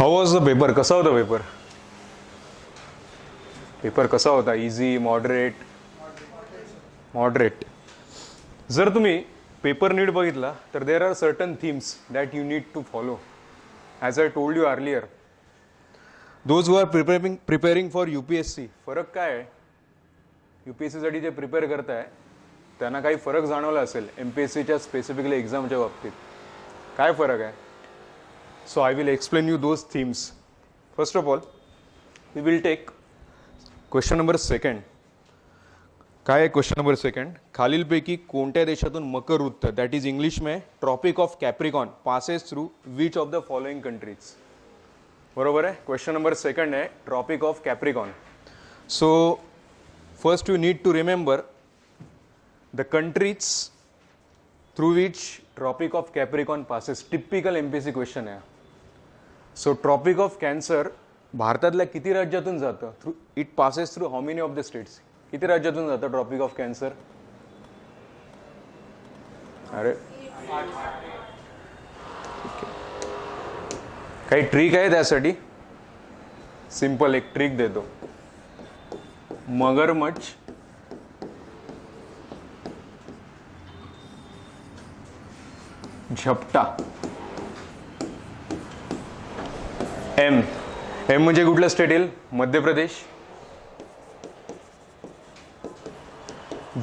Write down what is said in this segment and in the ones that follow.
How was the paper? कसा होता paper? Paper कसा होता? Easy, moderate? मॉडरेट. जर तुम्ही पेपर नीट बघितला तर there are certain themes that you need to follow. As I told you earlier, those who are preparing for UPSC, फरक काय आहे? UPSCसाठी जे प्रिपेअर करताय त्यांना काही फरक जाणवला असेल MPSCच्या स्पेसिफिकली एक्झामच्या बाबतीत. काय फरक आहे? So I will explain you those themes. First of all, we will take question number 2. काय आहे क्वेश्चन नंबर 2? खालीलपैकी कोणत्या देशातून मकर वृत्त, दॅट इज इंग्लिश में tropic of Capricorn, passes through which of the following countries. बरोबर आहे. क्वेश्चन नंबर 2 आहे tropic of Capricorn. So first you need to remember the countries through which tropic of Capricorn passes. Typical MPSC question आहे. So tropic of cancer भारतातल्या किती राज्यातून जातं? Through it passes through how many of the states? किती राज्यातून जातं tropic of cancer? अरे काही ट्रिक आहे त्यासाठी? सिंपल एक ट्रिक देतो. मगरमच्छ झपटा. एम म्हणजे कुठलं स्टेट येईल? मध्य Pradesh.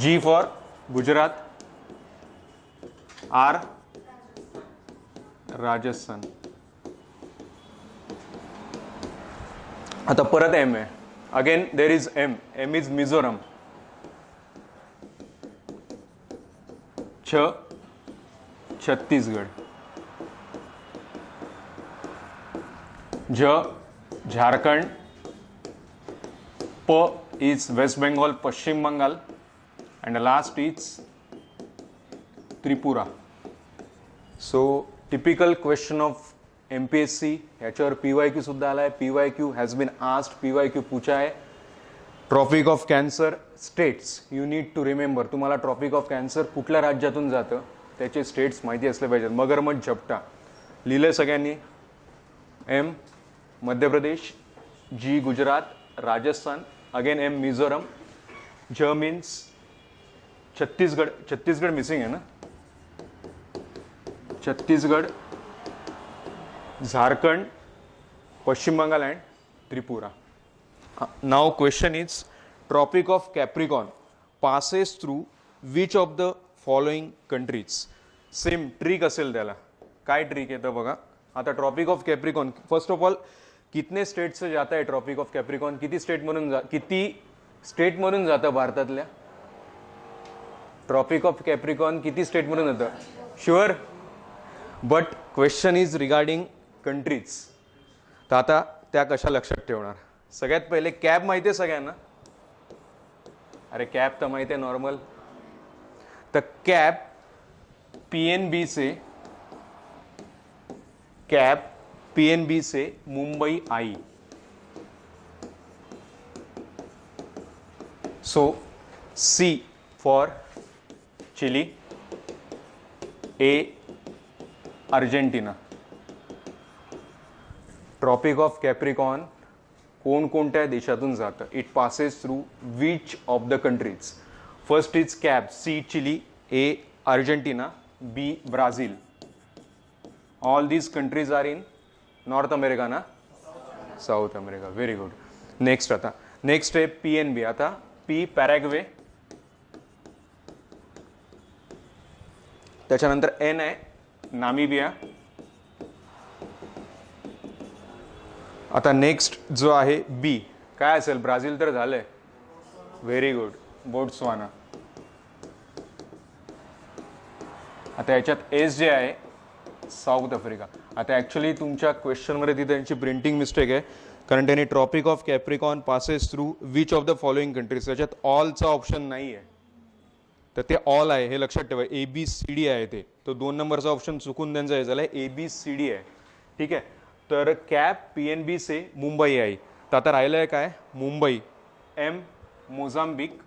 G for Gujarat. R Rajasthan. आता परत M आहे. Again there is M is Mizoram. Chhattisgarh. Jharkhand. P is West Bengal, पश्चिम Bengal. And the last is Tripura. So typical question of MPSC. याच्यावर PYQ सुद्धा आलाय. PYQ has been asked. PYQ पूछा आहे. Tropic of cancer states you need to remember. तुम्हाला tropic of cancer कुठल्या राज्यातून जातं त्याचे स्टेट्स माहिती असले पाहिजेत. मगरमच्छ झपटा लिहिलंय सगळ्यांनी. M Madhya Pradesh. G Gujarat. Rajasthan. Again M Mizoram. J means Chhattisgarh. Chhattisgarh missing आहे ना? Chhattisgarh, Jharkhand, Paschim Bengal and Tripura. Now question is tropic of Capricorn passes through which of the following countries. Same trick असेल त्याला. काय ट्रिक येतं बघा. आता tropic of Capricorn first of all कितने स्टेट से जाता है ट्रॉपिक ऑफ कॅप्रिकॉन? किती स्टेटमधून जातं भारतातल्या? ट्रॉपिक ऑफ कॅप्रिकॉन किती स्टेटमधून जातं? Sure? But question is regarding countries. तर आता त्या कशा लक्षात ठेवणार? सगळ्यात पहिले कॅप माहिती आहे सगळ्यांना? अरे कॅप तर माहिती आहे नॉर्मल. तर कॅप PNB से मुंबई आई. So C for Chile. A Argentina. Tropic of Capricorn कोणकोणत्या देशातून जातं? It passes through which of the countries? First is cap. C Chile. A Argentina. B Brazil. All these countries are in north America ना? South America. Very good. Next आता next आहे PNB. आता P Paraguay. त्याच्यानंतर N आहे Namibia. आता next जो आहे B काय असेल? ब्राझील तर झालंय. Very good. बोट्सवाना. आता याच्यात S जे आहे साऊथ आफ्रिका. आता ॲक्च्युली तुमच्या क्वेश्चनमध्ये ती त्यांची प्रिंटिंग मिस्टेक आहे, कारण त्याने tropic of Capricorn passes through which of the following countries त्याच्यात ऑलचा ऑप्शन नाही आहे. तर ते ऑल आहे हे लक्षात ठेवा. ABCD आहे ते. तो 2 नंबरचा ऑप्शन चुकून त्यांचा हे झालाय. ABCD आहे. ठीक आहे. तर कॅप PNB से मुंबई आई. तर आता राहिलं आहे काय? Mumbai. M Mozambique.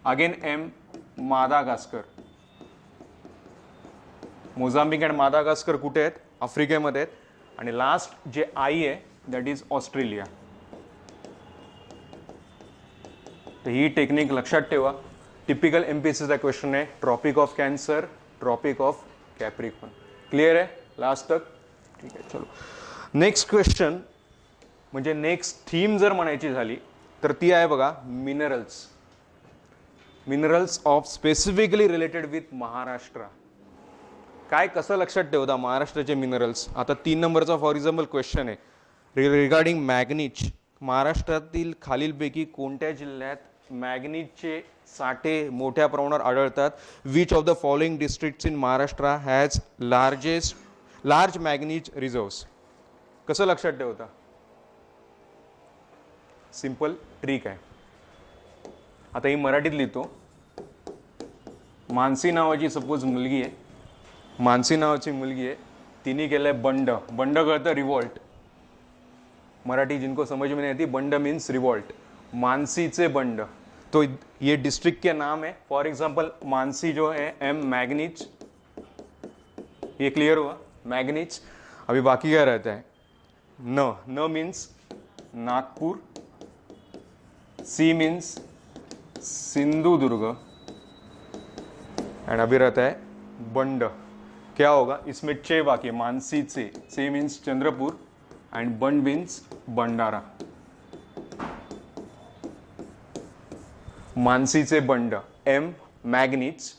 Again M Madagascar. Mozambique and Madagascar कुठे आहेत? आफ्रिकेमध्ये आहेत आणि लास्ट जे आई आहे दॅट इज ऑस्ट्रेलिया. तर ही टेक्निक लक्षात ठेवा. टिपिकल एमपीएससीचा क्वेश्चन आहे, tropic of cancer, tropic of Capricorn. Clear आहे लास्ट तक? ठीक आहे. चलो नेक्स्ट क्वेश्चन म्हणजे नेक्स्ट थीम जर म्हणायची झाली तर ती आहे बघा minerals. Minerals of specifically related with Maharashtra. काय कसं लक्षात ठेवता महाराष्ट्राचे मिनरल्स? आता 3 नंबरचा फॉर एक्झाम्पल क्वेश्चन आहे रिगार्डिंग मॅग्नीज. महाराष्ट्रातील खालीलपैकी कोणत्या जिल्ह्यात मॅग्नीजचे साठे मोठ्या प्रमाणावर आढळतात? Which of the following districts in Maharashtra has large manganese reserves. कसं लक्षात ठेवता? सिंपल ट्रिक आहे. आता ही मराठीत लिहितो. मानसी नावाची सपोज मुलगी आहे, मानसी नावाची मुलगी आहे, तिने केलंय बंड. बंड कळतं रिवॉल्ट. मराठी जिनको समझ में नहीं आती, बंड मीन्स रिवॉल्ट. मानसीचे बंड, तो ये डिस्ट्रिक्ट के नाम है. फॉर एग्जाम्पल मानसी जो है एम मैग्नीज, ये क्लियर हुआ मैग्नीज. अभी बाकी क्या रहता है? न. न मीन्स नागपुर, सी मीन्स सिंधुदुर्ग एंड अभी रहता है बंड. क्या होगा इसमें? चे बाकी मानसी से मीन्स चंद्रपुर एंड बंड मीन्स भंडारा. मानसीचे बंड एम मॅग्नीज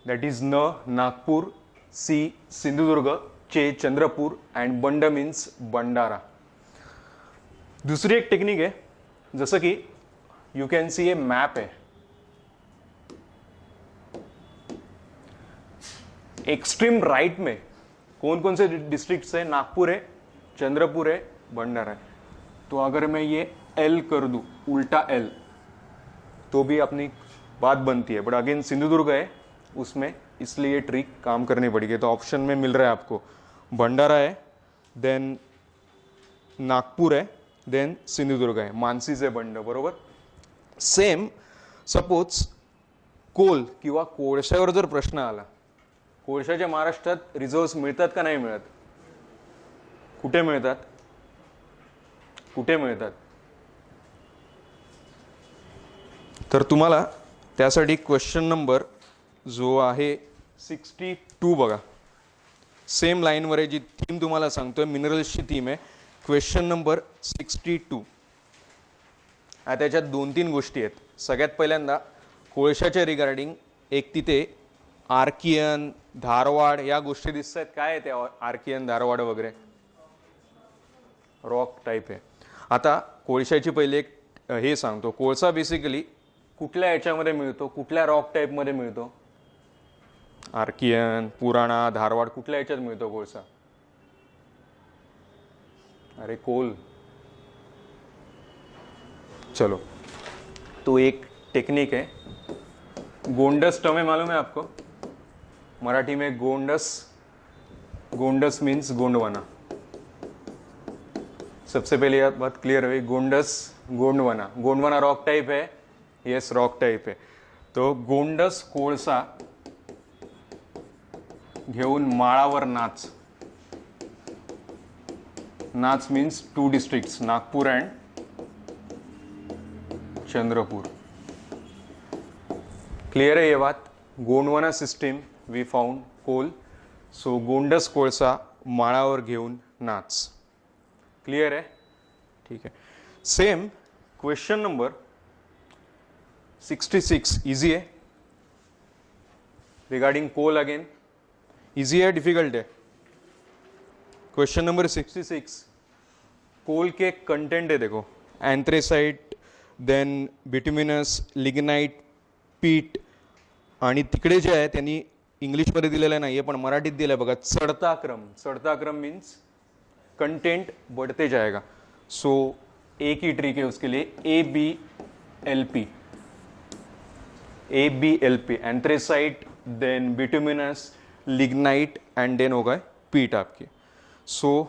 दॅट इज न नागपूर, सी सिंधुदुर्ग, चे चंद्रपूर अँड बंड मीन्स भंडारा. दुसरी एक टेक्निक आहे, जसं की you can see A map है. एक्सट्रीम राइट में कौन कौन से डिस्ट्रिक्ट्स है? नागपुर है, चंद्रपुर है, भंडारा है. तो अगर मैं ये एल कर दूं, उल्टा एल, तो भी अपनी बात बनती है. बट अगेन सिंधुदुर्ग है उसमें, इसलिए ट्रिक काम करनी पड़ेगी. तो ऑप्शन में मिल रहा है आपको भंडारा है, देन नागपूर है, देन सिंधुदुर्ग आहे. मानसीचे बंड. बरोबर. सेम सपोज कोल किंवा कोळशावर जर प्रश्न आला, कोळशाच्या महाराष्ट्रात रिझर्व्स मिळतात का नाही मिळत? कुठे मिळतात? कुठे मिळतात? तर तुम्हाला त्यासाठी क्वेश्चन नंबर जो आहे 62 बघा. सेम लाईनवर आहे, जी थीम तुम्हाला सांगतोय मिनरल्सची थीम आहे. Question number 62. आता त्याच्यात 2-3 गोष्टी आहेत. सगळ्यात पहिल्यांदा कोळशाच्या रिगार्डिंग एक तिथे आर्कियन, धारवाड या गोष्टी दिसत आहेत. काय आहे ते आर्कियन, धारवाड वगैरे? रॉक टाईप आहे. आता कोळशाची पहिले एक हे सांगतो. कोळसा बेसिकली कुठल्या याच्यामध्ये मिळतो? कुठल्या रॉक टाईपमध्ये मिळतो? आर्कियन, पुराणा, धारवाड कुठल्या याच्यात मिळतो कोळसा? अरे कोल. चलो, तो एक टेक्निक है. गोंडस टर्म है, मालूम है आपको? मराठी में गोंडस. गोंडस मीन्स गोंडवाना. सबसे पहले यह बात क्लियर हुई. गोंडस, गोंडवाना. गोंडवाना रॉक टाइप है. यस, रॉक टाइप है. तो गोंडस कोळसा घेऊन माळावर नाच. नाच means 2 districts, Nagpur and Chandrapur. Clear है ये बात? Gondwana system we found coal. So गोंडस कोळसा माळावर घेऊन नाच. क्लियर है? ठीक है. सेम क्वेश्चन नंबर 66 इजी है. Regarding coal again. इजी है, डिफिकल्ट है? Question number 66. कोल के कंटेंट है देखो. एंथ्रेसाइट, देन बिट्युमिनस, लिग्नाइट, पीट. आणि तिकडे जे आहे त्यांनी इंग्लिशमध्ये दिलेलं नाही आहे पण मराठीत दिलं बघा, चढता क्रम. चढता क्रम मीन्स कंटेंट बढ़ते जाएगा. सो एक ही ट्रिक है उसके लिए, ABLP. ABLP anthracite, then bituminous, lignite and then होगा पीट आपकी. सो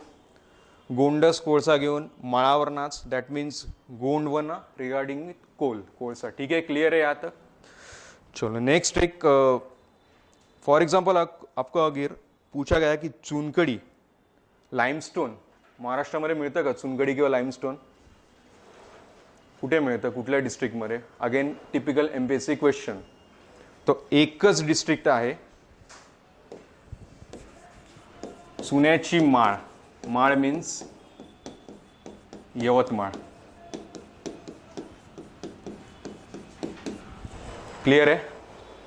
गोंडस कोळसा घेऊन माळावर नाच, that means Gondwana regarding with coal, कोळसा. ठीक है, क्लियर है यहाँ तक? चलो नेक्स्ट एक फॉर एग्जाम्पल आपको अगर पूछा गया की चुनखडी लाईमस्टोन महाराष्ट्रामध्ये मिळतं का चुनखडी किंवा लाईमस्टोन? कुठे मिळतं, कुठल्या डिस्ट्रिक्टमध्ये? Again typical MPSC question. तो एकच डिस्ट्रिक्ट आहे चुन्याची माळ. माळ मीन्स यवतमाळ. क्लियर आहे?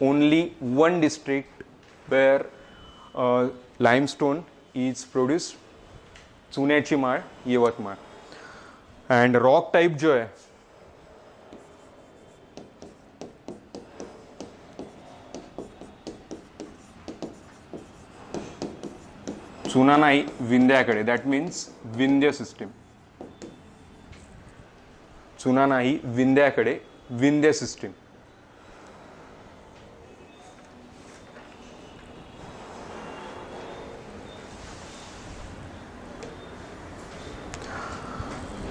Only one district where limestone is produced. चुन्याची माळ, यवतमाळ. अँड रॉक टाइप जो आहे चुना नाही विंध्याकडे, दॅट मीन्स विंध्य सिस्टीम. चुना नाही विंध्याकडे, विंध्य सिस्टीम.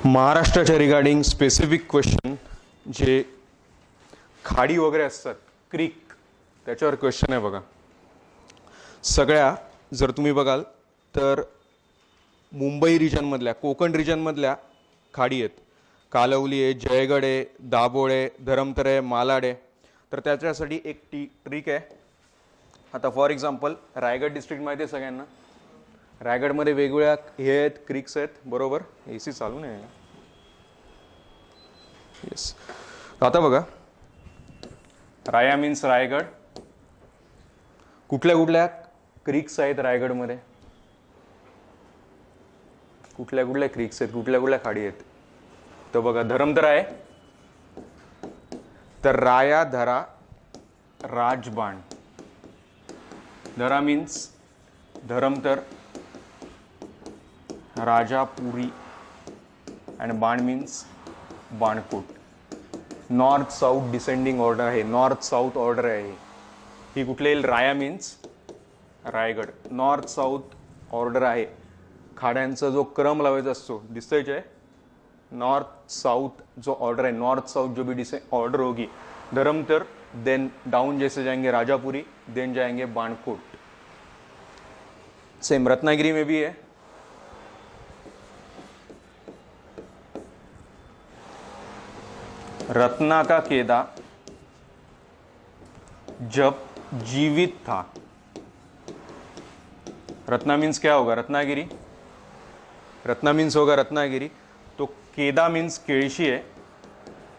महाराष्ट्राच्या रिगार्डिंग स्पेसिफिक क्वेश्चन जे खाडी वगैरे असतात, क्रीक, त्याच्यावर क्वेश्चन आहे बघा. सगळ्या जर तुम्ही बघाल तर मुंबई रिजनमधल्या, कोकण रिजनमधल्या खाडी आहेत. कालवली आहे, जयगड आहे, दाभोळ आहे, धरमतर आहे, मालाड आहे. तर त्याच्यासाठी एक ट्रिक आहे. आता फॉर एक्झाम्पल रायगड डिस्ट्रिक्ट माहिती आहे सगळ्यांना. रायगडमध्ये वेगवेगळ्या हे आहेत, क्रिक्स आहेत, बरोबर. AC चालू नाही. येस. आता बघा, राया मीन्स रायगड. कुठल्या कुठल्या क्रिक्स आहेत रायगडमध्ये? कुठल्या कुठल्या क्रिक्स आहेत, कुठल्या कुठल्या खाडी आहेत? तर बघा, धरमतर आहे, तर राया, धरा, राजबाण. धरा मीन्स धरमतर, राजापुरी, अँड बाण means Bankot. North south descending order आहे, नॉर्थ साऊथ ऑर्डर आहे. ही कुठले येईल? राया means Raigad. North south order आहे. खाड्यांचा जो क्रम लावायचा असतो, दिसतोय आहे. नॉर्थ साउथ जो ऑर्डर है, नॉर्थ साउथ जो भी डिसे ऑर्डर होगी, धरमतर, देन डाउन जैसे जाएंगे राजापुरी, देन जाएंगे बाणकोट. सेम रत्नागिरी में भी है. रत्ना का केदा जब जीवित था. रत्ना मीन्स क्या होगा? रत्नागिरी. रत्ना मीन्स होगा रत्नागिरी. तो केदा मीन्स केळशी है.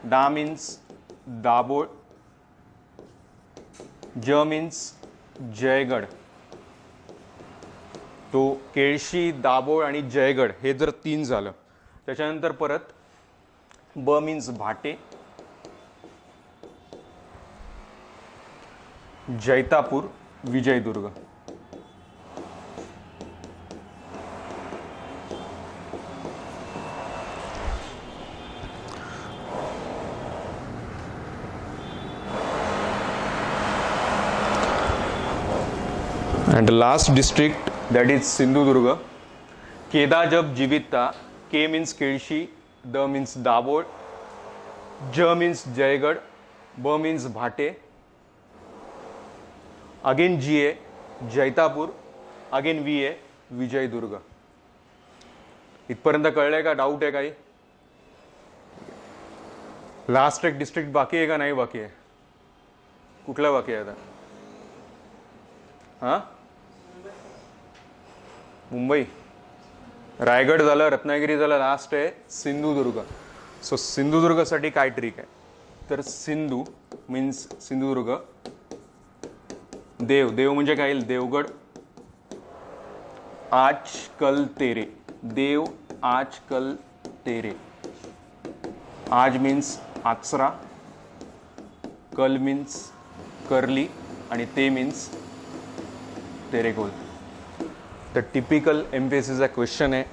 डा मीन्स दाभोळ. ज मीन्स जयगड. तो केळशी, दाभोळ आणि जयगड हे जर 3 झालं, त्याच्यानंतर परत ब means Bhate, Jaitapur, Vijaydurg. and last district, that is Sindhudurg. केदा जब जीवित था. के मीन्स केळशी, द मीन्स दाभोळ, ज मीन्स जयगड, ब मीन्स भाटे, अगेन जी ए जैतापूर, अगेन वी ए विजयदुर्ग. इथपर्यंत कळलंय का? डाऊट आहे काही? लास्ट एक डिस्ट्रिक्ट बाकी आहे का? नाही बाकी आहे. कुठला बाकी आहे आता? हां, मुंबई, रायगड झालं, रत्नागिरी झालं, लास्ट आहे सिंधुदुर्ग. सो सिंधुदुर्गसाठी काय ट्रिक आहे? तर सिंधू मीन्स सिंधुदुर्ग, देव, देव म्हणजे काय येईल? देवगड, आज कल तेरे, देव आज कल तेरे. आज मीन्स आचरा, कल मीन्स करली, आणि ते मीन्स तेरेकोल. तर टिपिकल एमपीएससीचा क्वेश्चन आहे.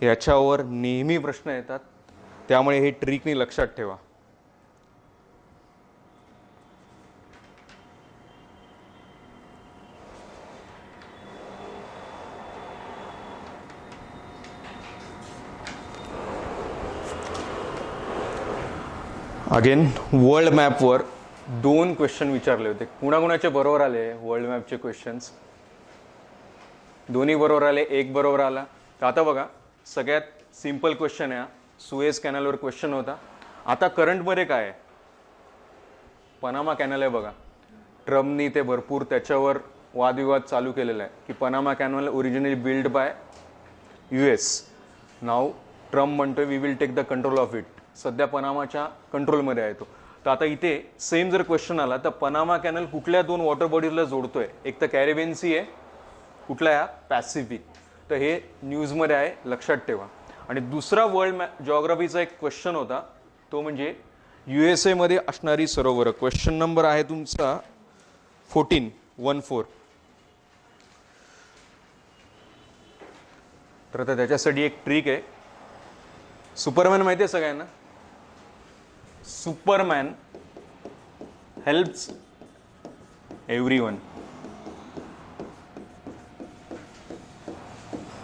याच्यावर नेहमी प्रश्न येतात, त्यामुळे हे ट्रिकनी लक्षात ठेवा. अगेन वर्ल्ड मॅपवर 2 क्वेश्चन विचारले होते. कुणाकुणाचे बरोबर आले वर्ल्ड मॅपचे क्वेश्चन्स? दोन्ही बरोबर आले, एक बरोबर आला. तर आता बघा सगळ्यात सिंपल क्वेश्चन आहे, सुएझ कॅनलवर क्वेश्चन होता. आता करंटमध्ये काय आहे, पनामा कॅनल आहे बघा. ट्रम्पनी ते भरपूर त्याच्यावर वादविवाद चालू केलेला आहे की Panama canal originally build by US. नाव ट्रम्प म्हणतोय we will take the control of it. सध्या पनामाच्या कंट्रोलमध्ये आहे तो. तर आता इथे सेम जर क्वेश्चन आला तर पनामा कॅनल कुठल्या दोन वॉटर बॉडीजला जोडतोय, एक तर कॅरेबियन सी आहे, कुठला आहे पॅसिफिक. तर हे न्यूजमध्ये आहे, लक्षात ठेवा. आणि दुसरा वर्ल्ड जॉग्राफीचा एक क्वेश्चन होता, तो म्हणजे USA मध्ये असणारी सरोवर. क्वेश्चन नंबर आहे तुमचा 14. तर आता त्याच्यासाठी एक ट्रिक आहे. सुपरमॅन माहिती आहे सगळ्यांना, सुपरमॅन हेल्प्स एव्हरीवन.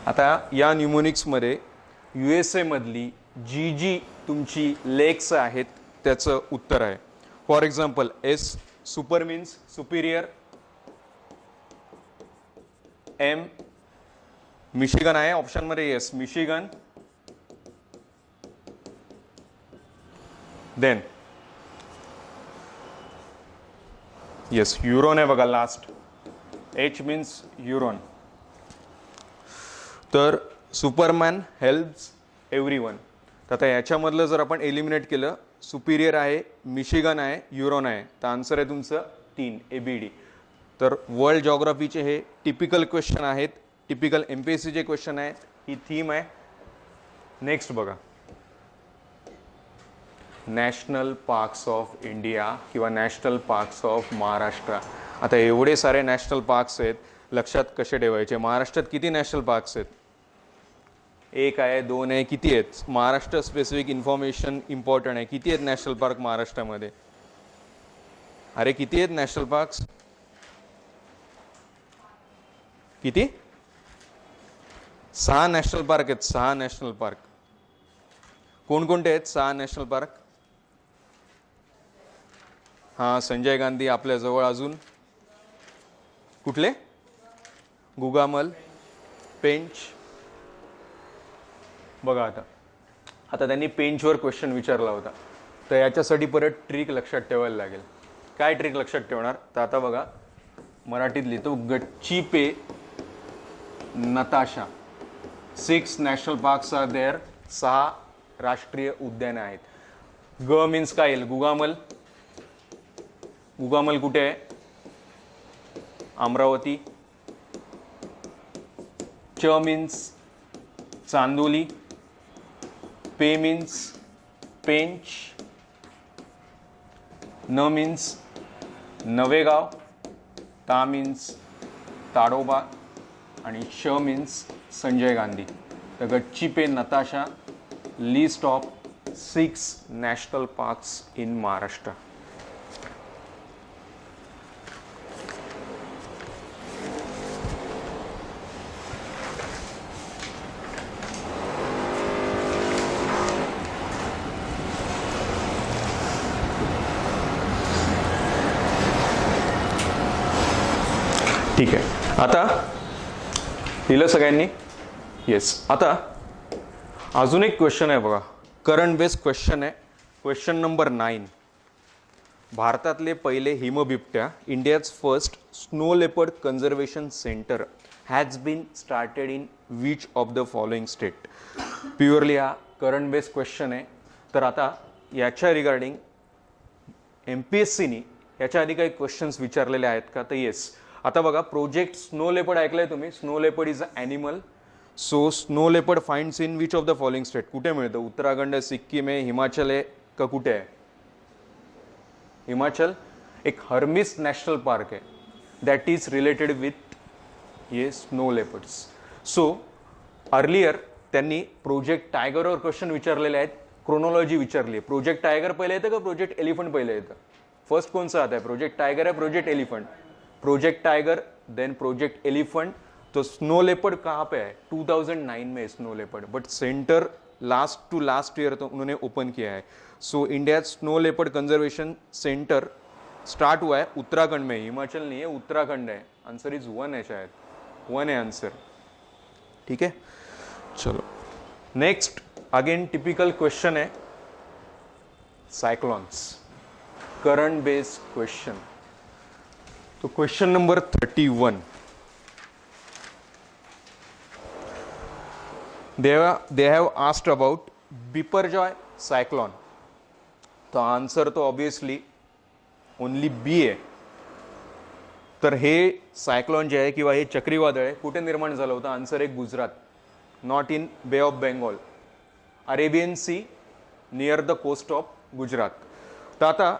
आता या न्यूमोनिक्समध्ये USA मधली जी तुमची लेक्स आहेत त्याचं उत्तर आहे. For example S super means Superior, M Michigan आहे ऑप्शनमध्ये, येस मिशिगन. देन येस युरोन आहे बघा लास्ट, H मीन्स युरोन. तर सुपरमॅन हेल्प्स एव्हरीवन. तर आता याच्यामधलं जर आपण एलिमिनेट केलं, सुपिरियर आहे, मिशिगन आहे, युरोन आहे, तर आन्सर आहे तुमचं 3 ABD. तर वर्ल्ड जॉग्राफीचे हे टिपिकल क्वेश्चन आहेत, टिपिकल MPSCचे क्वेश्चन आहेत, ही थीम आहे. नेक्स्ट बघा, नॅशनल पार्क्स ऑफ इंडिया किंवा नॅशनल पार्क्स ऑफ महाराष्ट्र. आता एवढे सारे नॅशनल पार्क्स आहेत, लक्षात कसे ठेवायचे. महाराष्ट्रात किती नॅशनल पार्क्स आहेत, 1 आहे, 2 आहे, किती आहेत. महाराष्ट्र स्पेसिफिक इन्फॉर्मेशन इम्पॉर्टंट आहे. किती आहेत नॅशनल पार्क महाराष्ट्रामध्ये, अरे किती आहेत नॅशनल पार्क्स, किती, 6 नॅशनल पार्क आहेत. 6 नॅशनल पार्क. कोणकोणते आहेत 6 नॅशनल पार्क. हां, संजय गांधी आपल्या जवळ, अजून कुठले, गुगामल, पेंच. बघा आता त्यांनी पेंचवर क्वेश्चन विचारला होता, तर याच्यासाठी परत ट्रिक लक्षात ठेवायला लागेल. काय ट्रिक लक्षात ठेवणार, तर आता बघा मराठीत लिहितो, गच्ची पे Natasha. 6 national parks are there. 6 राष्ट्रीय उद्याने आहेत. ग मीन्स काय येईल, गुगामल. गुगामल कुठे आहे, अमरावती. च मीन्स चांदोली. पे मीन्स पेंच. न मीन्स नवेगाव. ता मीन्स ताडोबा. आणि श मीन्स संजय गांधी. तर गच्ची पे Natasha, list of 6 national parks in Maharashtra. ठीक आहे, आता लिहिलं सगळ्यांनी, येस. आता अजून एक क्वेश्चन आहे बघा, करंट बेस्ड क्वेश्चन आहे. Question number 9. भारतातले पहिले हिमबिबट्या, India's first snow leopard conservation centre has been started in which of the following state. Purely हा करंट बेस्ड क्वेश्चन आहे. तर आता याच्या रिगार्डिंग MPSCनी याच्या आधी काही क्वेश्चन्स विचारलेले आहेत का, तर येस. आता बघा, प्रोजेक्ट स्नो लेपर्ड ऐकलंय तुम्ही. Snow leopard is a animal. So snow leopard finds in which of the following state. कुठे मिळतं, उत्तराखंड, सिक्कीम आहे, हिमाचल आहे, का कुठे आहे, हिमाचल. एक हर्मिस नॅशनल पार्क आहे, दॅट इज रिलेटेड विथ ये स्नो लेपर्ड्स. सो अर्लियर त्यांनी प्रोजेक्ट टायगरवर क्वेश्चन विचारलेले आहेत, क्रोनॉलॉजी विचारली आहे. प्रोजेक्ट टायगर पहिले येतं का प्रोजेक्ट एलिफंट पहिले येतं, फर्स्ट कौन सा आता है, प्रोजेक्ट टाइगर है project elephant. Project tiger then project elephant. तो स्नो लेपर्ड कहाँ पे है, 2009 में snow leopard, but centre last year तो उन्होंने ओपन किया है. So India snow leopard conservation centre start हुआ है उत्तराखंड में, हिमाचल नहीं है, उत्तराखंड है. आंसर इज 1 है, शायद 1 है आंसर. ठीक है, चलो नेक्स्ट अगेन टिपिकल क्वेश्चन है साइक्लॉन्स, करंट बेस्ड क्वेश्चन. तो question number 31, they have asked about Biparjoy cyclone. तो आन्सर तो ऑब्वियसली ओनली बी आहे. तर हे सायक्लॉन जे आहे किंवा हे चक्रीवादळ आहे कुठे निर्माण झालं होतं? आन्सर आहे Gujarat, not in bay of Bengal, Arabian sea near the coast of Gujarat. तर आता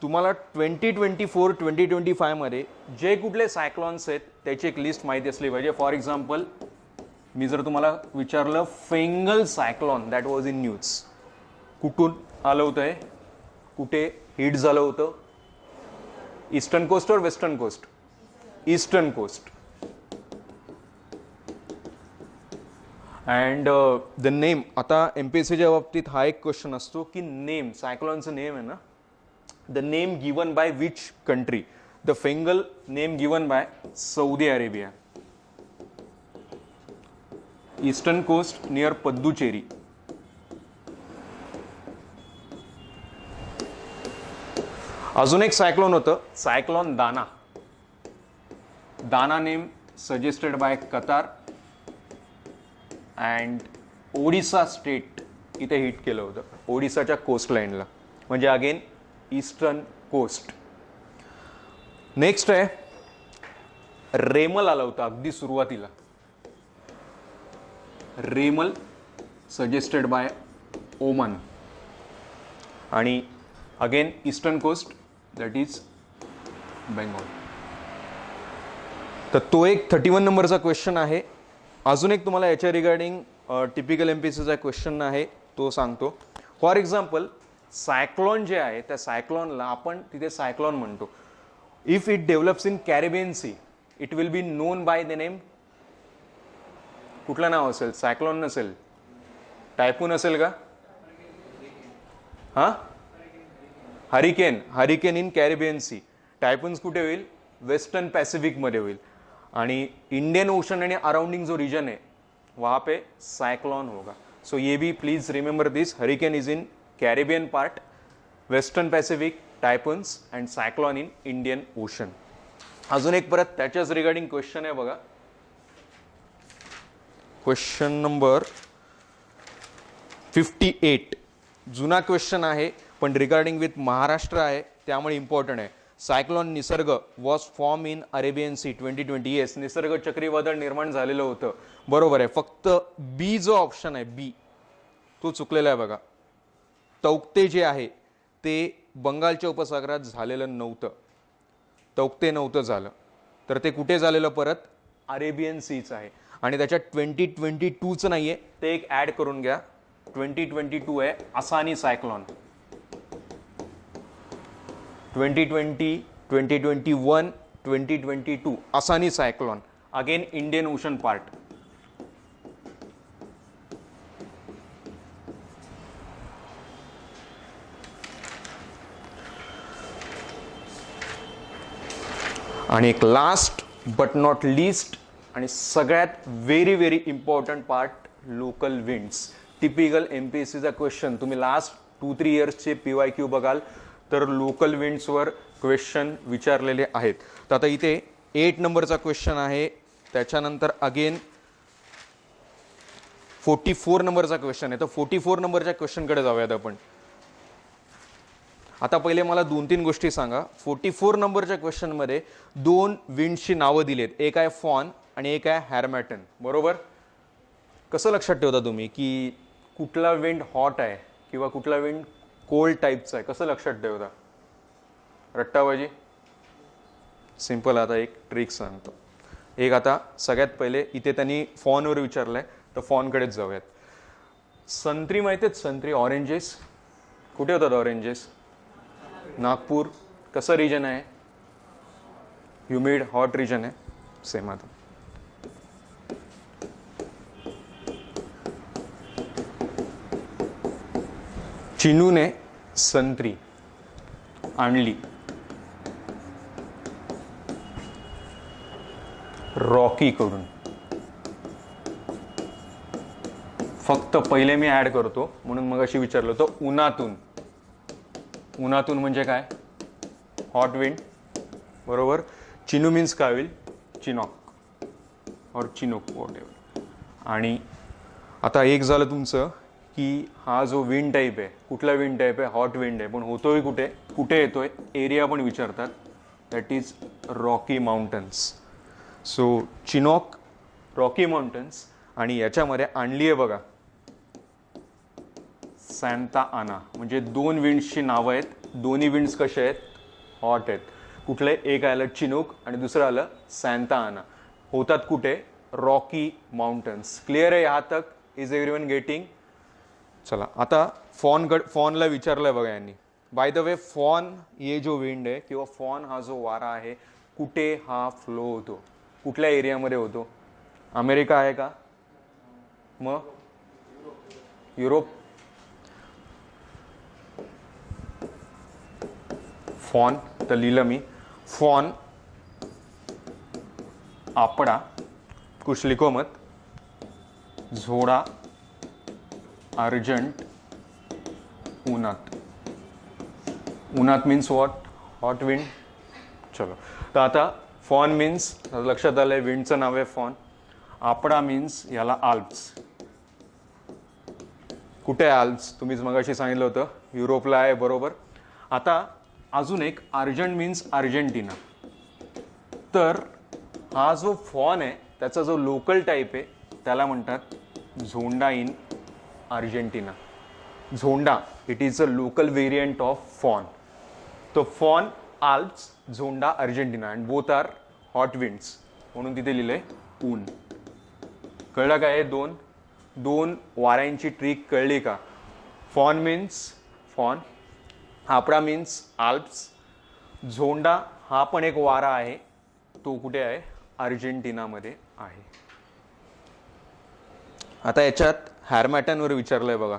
तुम्हाला 2024-2025 मध्ये जे कुठले सायक्लॉन्स आहेत त्याची एक लिस्ट माहिती असली पाहिजे. फॉर एक्झाम्पल मी जर तुम्हाला विचारलं Fengal cyclone that was in news, कुठून आलं होतं आहे, कुठे हिट झालं होतं, eastern coast or western coast? Eastern coast. And the name, आता MPSCच्या बाबतीत हा एक क्वेश्चन असतो की नेम, सायक्लॉनचं नेम आहे ना, the name given by which country? The Fengal name given by Saudi Arabia, eastern coast near Puducherry. अजून एक सायक्लॉन होतं, cyclone Dana. Dana name suggested by Qatar and Odisha state इथे हिट केलं होतं, ओडिसाच्या कोस्टलाईनला, म्हणजे अगेन ईस्टर्न कोस्ट. नेक्स्ट आहे रेमल आला होता अगदी सुरुवातीला, रेमल सजेस्टेड बाय ओमान आणि again eastern coast that is Bengal. तर तो एक 31 नंबरचा क्वेश्चन आहे. अजून एक तुम्हाला याच्या रिगार्डिंग टिपिकल MPSCचा क्वेश्चन आहे तो सांगतो. फॉर एक्झाम्पल सायक्लॉन जे आहे त्या सायक्लॉनला आपण तिथे सायक्लॉन म्हणतो. If it develops in Caribbean sea it will be known by the name, कुठलं नाव असेल? सायक्लॉन नसेल, टायफून असेल का? हा, hurricane, hurricane in Caribbean sea. Typhoons कुठे होईल? वेस्टर्न पॅसिफिक मध्ये होईल. आणि इंडियन ओशन आणि अराउंडिंग जो रीजन है वहां पे साइक्लोन होगा. सो ये भी please remember this, hurricane is in Caribbean part, western Pacific, typhoons and cyclone in Indian ocean. अजून एक परत त्याच्याच रिगार्डिंग क्वेश्चन आहे बघा, क्वेश्चन नंबर 58. जुना क्वेश्चन आहे पण रिगार्डिंग विथ महाराष्ट्र आहे त्यामुळे इम्पॉर्टंट आहे. Cyclone Nisarga was form in Arabian sea 2020. Yes, Nisarga चक्रीवादळ निर्माण झालेलं होतं, बरोबर आहे. फक्त बी जो ऑप्शन आहे बी तो चुकलेला आहे बघा. तौक्ते जे आहे ते बंगालच्या उपसागरात झालेलं नव्हतं, तौक्ते नव्हतं झालं, तर ते कुठे झालेलं? परत अरेबियन सीच आहे. आणि त्याच्यात 2022चं नाही आहे, ते एक ॲड करून घ्या. 2022 आहे असानी cyclone. 2020, 2021, 2022 Asani cyclone, again Indian ocean part. आणि एक लास्ट बट नॉट लीस्ट आणि सगळ्यात very very important part, local winds. Typical MPSCचा क्वेश्चन, तुम्ही लास्ट 2-3 इयर्सचे PYQ बघाल तर लोकल विंड्सवर क्वेश्चन विचारलेले आहेत. तर आता इथे 8 नंबरचा क्वेश्चन आहे, त्याच्यानंतर अगेन 44 नंबरचा क्वेश्चन आहे. तर 44 नंबरच्या क्वेश्चनकडे जाऊयात आपण. आता पहिले मला 2-3 गोष्टी सांगा. 44 नंबरच्या क्वेश्चनमध्ये 2 विंड्सची नावं दिलीत, एक आहे फॉन आणि एक आहे हॅरमॅटन, बरोबर? कसं लक्षात ठेवता तुम्ही की कुठला विंड हॉट आहे किंवा कुठला विंड कोल्ड टाईपचा आहे? कसं लक्षात ठेवता? रट्टाबाजी? सिंपल. आता एक ट्रिक सांगतो. एक आता सगळ्यात पहिले इथे त्यांनी फॉनवर विचारलंय तर फॉनकडेच जाऊयात. संत्री माहिती आहेत? संत्री, ऑरेंजेस कुठे होतात? ऑरेंजेस नागपूर. कसं रिजन आहे? ह्युमिड हॉट रिजन आहे. सेम. आता चिनूने संत्री आणली रॉकी कडून, फक्त पहिले मी ॲड करतो म्हणून मग अशी विचारलं होतं उन्हातून. उन्हातून म्हणजे काय? हॉट विंड, बरोबर. चिनू मीन्स काय होईल? चिनॉक और चिनोक वॉट एव्हर. आणि आता एक झालं तुमचं की हा जो विंड टाईप आहे, कुठला विंड टाईप आहे? हॉट विंड आहे. पण होतोय कुठे? कुठे येतोय? एरिया पण विचारतात. That is Rocky mountains. So chinook, Rocky mountains. आणि याच्यामध्ये आणली आहे बघा सॅन्टा आना. म्हणजे दोन विंड्सची नावं आहेत. दोन्ही विंड्स कसे आहेत? हॉट आहेत. कुठले? एक आलं चिनूक आणि दुसरं आलं सॅन्टा आना. होतात कुठे? Rocky mountains. क्लिअर आहे? यहाँ तक इज एव्हरीवन गेटिंग? चला आता फॉनला विचारलंय बघा यांनी. बाय द वे फॉन ये जो विंड आहे किंवा फॉन हा जो वारा आहे कुठे हा फ्लो होतो? कुठल्या एरियामध्ये होतो? अमेरिका आहे का? मग युरोप. फॉन तर लिहिलं मी. फॉन आपडा, कुछ लिखो मत. झोडा अर्जंट उन्हात. उन्हात मीन्स वॉट? Hot wind. चलो तर आता फॉन मीन्स लक्षात आलंय विंडचं नाव आहे फॉन. आपडा मीन्स याला आल्प्स. कुठे आहे आल्प्स? तुम्हीच मगाशी सांगितलं होतं युरोपला आहे, बरोबर. आता अजून एक अर्जंट मीन्स अर्जेंटिना. तर हा जो फॉन आहे त्याचा जो लोकल टाईप आहे त्याला म्हणतात zonda in Argentina. Zonda it is a local variant of foehn. तो foehn Alps, zonda Argentina and both are hot winds. म्हणून तिथे लिहिलंय ऊन. कळलं काय? हे दोन वाऱ्यांची ट्रिक कळली का? फॉन मीन्स फॉन, आपडा मीन्स आल्प्स, झोंडा हा पण एक वारा आहे. तो कुठे आहे? अर्जेंटिनामध्ये आहे. आता याच्यात हॅरमॅटनवर विचारलंय बघा.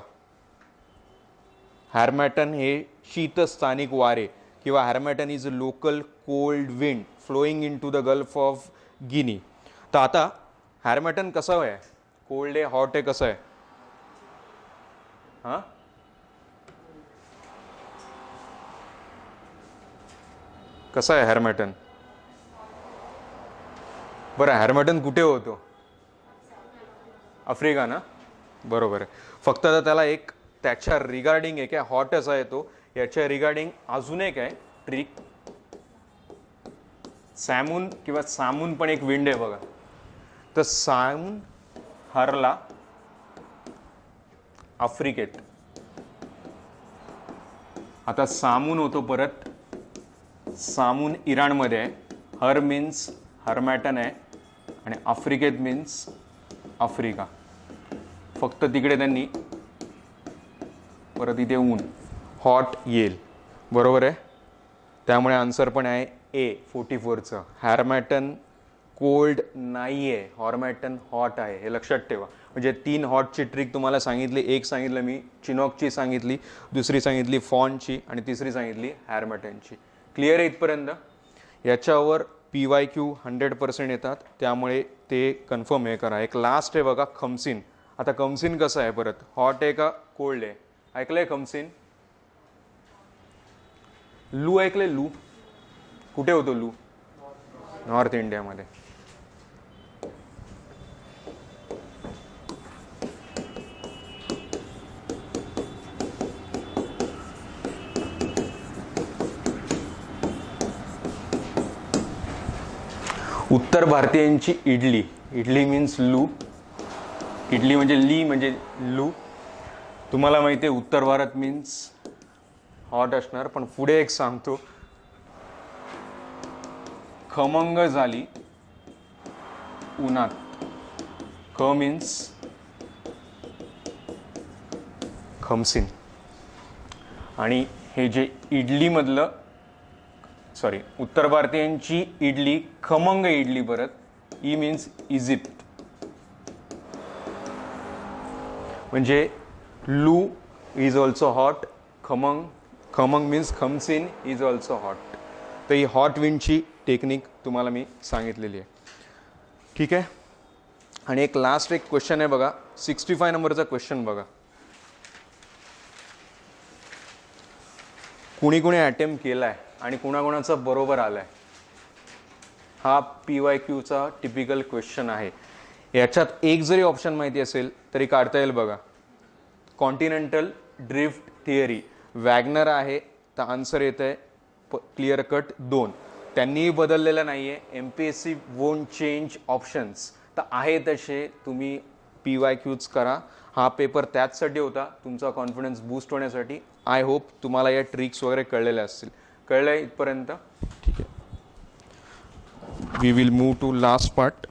हॅरमॅटन हे शीतस्थानिक वारे किंवा harmattan is a local cold wind flowing in to the gulf of Guinea. तर आता हॅरमॅटन कसं आहे? कोल्ड आहे, हॉट आहे, कसं आहे? हां कसं आहे हॅरमॅटन? बरं हॅरमॅटन कुठे होतो? आफ्रिका ना, बरोबर आहे. फक्त आता त्याला एक त्याच्या रिगार्डिंग एक आहे हॉटच आहे तो. याच्या रिगार्डिंग अजून एक आहे ट्रिक. सॅमून किंवा सामून पण एक विंड आहे बघा. तर सामून हरला आफ्रिकेत. आता सामून होतो परत, सामून इराणमध्ये आहे. हर मीन्स हरमॅटन आहे आणि आफ्रिकेत मीन्स आफ्रिका. फक्त तिकडे त्यांनी परत इथे ऊन हॉट येईल, बरोबर आहे. त्यामुळे आन्सर पण आहे ए 44चं. हॅरमॅटन कोल्ड नाही आहे, हॉर्मॅटन हॉट आहे. हे लक्षात ठेवा. म्हणजे 3 हॉटची ट्रिक तुम्हाला सांगितली. एक सांगितलं मी चिनॉकची सांगितली, दुसरी सांगितली फॉनची आणि तिसरी सांगितली हॅरमॅटनची. क्लिअर आहे इथपर्यंत? याच्यावर PYQ 100% येतात, त्यामुळे ते कन्फर्म हे करा. एक लास्ट आहे बघा खमसीन. आता खमसीन कसं आहे? परत हॉट आहे का कोल्ड आहे? ऐकलंय खमसीन? लू ऐकलंय? लू कुठे होतो? लू नॉर्थ इंडियामध्ये. उत्तर भारतीयांची इडली. इडली मीन्स लू. इडली म्हणजे ली म्हणजे लू. तुम्हाला माहिती आहे उत्तर भारत मीन्स हॉट असणार. पण पुढे एक सांगतो, खमंग झाली उन्हात. ख मीन्स खमसीन. आणि हे जे इडलीमधलं सॉरी उत्तर भारतीयांची इडली खमंग इडली. परत ई मीन्स इजिप्त. म्हणजे लू इज ऑल्सो हॉट. खमंग मीन्स खमसीन इज ऑल्सो हॉट. तर ही हॉट विंडची टेक्निक तुम्हाला मी सांगितलेली आहे. ठीक आहे. आणि एक लास्ट एक क्वेश्चन आहे बघा, 65 नंबरचा क्वेश्चन बघा. कुणी कुणी अटेम्प्ट केला आहे आणि कुणाकुणाचा बरोबर आला आहे. हा PYQचा टिपिकल क्वेश्चन आहे. याच्यात एक जरी ऑप्शन माहिती असेल तरी काढता येईल बघा. कॉन्टिनेंटल ड्रिफ्ट थिअरी वॅगनर आहे, तर आन्सर येत आहे क्लिअर कट 2. त्यांनीही बदललेलं नाही आहे. MPSC वोंट चेंज ऑप्शन्स, तर आहे तसे तुम्ही PYQच करा. हा पेपर त्याचसाठी होता, तुमचा कॉन्फिडन्स बूस्ट होण्यासाठी. आय होप तुम्हाला या ट्रिक्स वगैरे कळलेल्या असतील. कळलं आहे इथपर्यंत? ठीक आहे. We will move to last part.